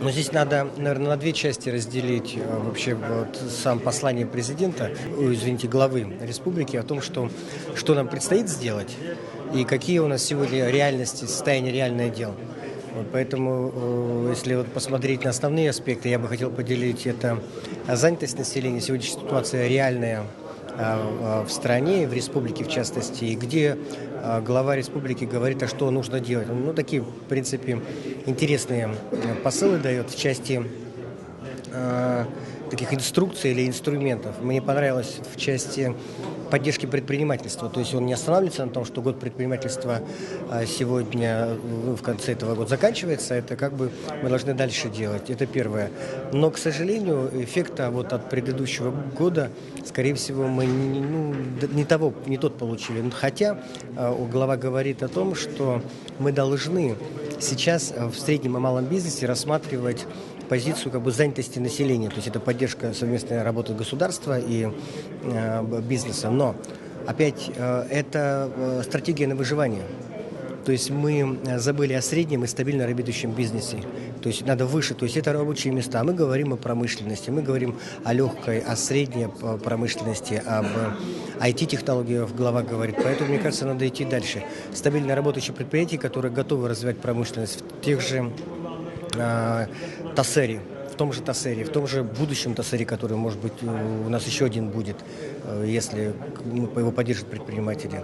Но здесь надо, наверное, на две части разделить вообще вот сам послание президента, главы республики о том, что нам предстоит сделать и какие у нас сегодня реальности, состояние реальное дел. Вот поэтому, если вот посмотреть на основные аспекты, я бы хотел поделить это занятость населения, сегодняшняя ситуация реальная в стране, в республике в частности, и где глава республики говорит, а что нужно делать. Ну, такие, в принципе, интересные посылы дает в части таких инструкций или инструментов. Мне понравилось в части поддержки предпринимательства. То есть он не останавливается на том, что год предпринимательства сегодня, в конце этого года заканчивается. Это как бы мы должны дальше делать. Это первое. Но, к сожалению, эффекта вот от предыдущего года, скорее всего, мы не тот получили. Хотя глава говорит о том, что мы должны сейчас в среднем и малом бизнесе рассматривать позицию как бы занятости населения, то есть это поддержка совместной работы государства и бизнеса. Но опять это стратегия на выживание. То есть мы забыли о среднем и стабильно работающем бизнесе. То есть надо выше, то есть это рабочие места. Мы говорим о промышленности, мы говорим о легкой, о средней промышленности, об IT-технологиях глава говорит. Поэтому, мне кажется, надо идти дальше. Стабильно работающие предприятия, которые готовы развивать промышленность в тех же ТАСЭРе, в том же будущем ТАСЭРе, который, может быть, у нас еще один будет, если его поддержат предприниматели.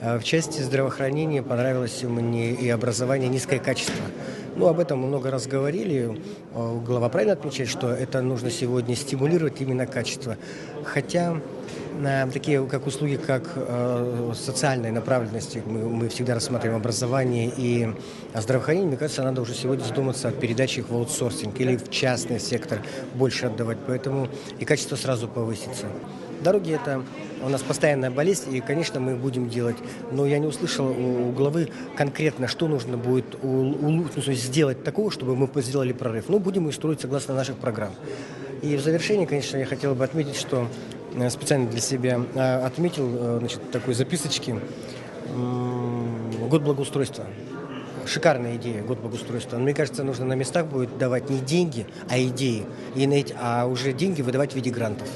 В части здравоохранения понравилось мне и образование низкое качество. Ну, об этом мы много раз говорили. Глава правильно отмечает, что это нужно сегодня стимулировать именно качество. Хотя такие как услуги, как социальной направленности, мы всегда рассматриваем образование и здравоохранение, мне кажется, надо уже сегодня задуматься о передаче их в аутсорсинг или в частный сектор больше отдавать, поэтому и качество сразу повысится. Дороги – это у нас постоянная болезнь, и, конечно, мы будем делать. Но я не услышал у главы конкретно, что нужно будет сделать такого, чтобы мы сделали прорыв. Ну, будем их строить согласно наших программ. И в завершении, конечно, я хотел бы отметить, что специально для себя отметил, такой записочки «Год благоустройства». Шикарная идея, год благоустройства. Но мне кажется, нужно на местах будет давать не деньги, а идеи. А уже деньги выдавать в виде грантов.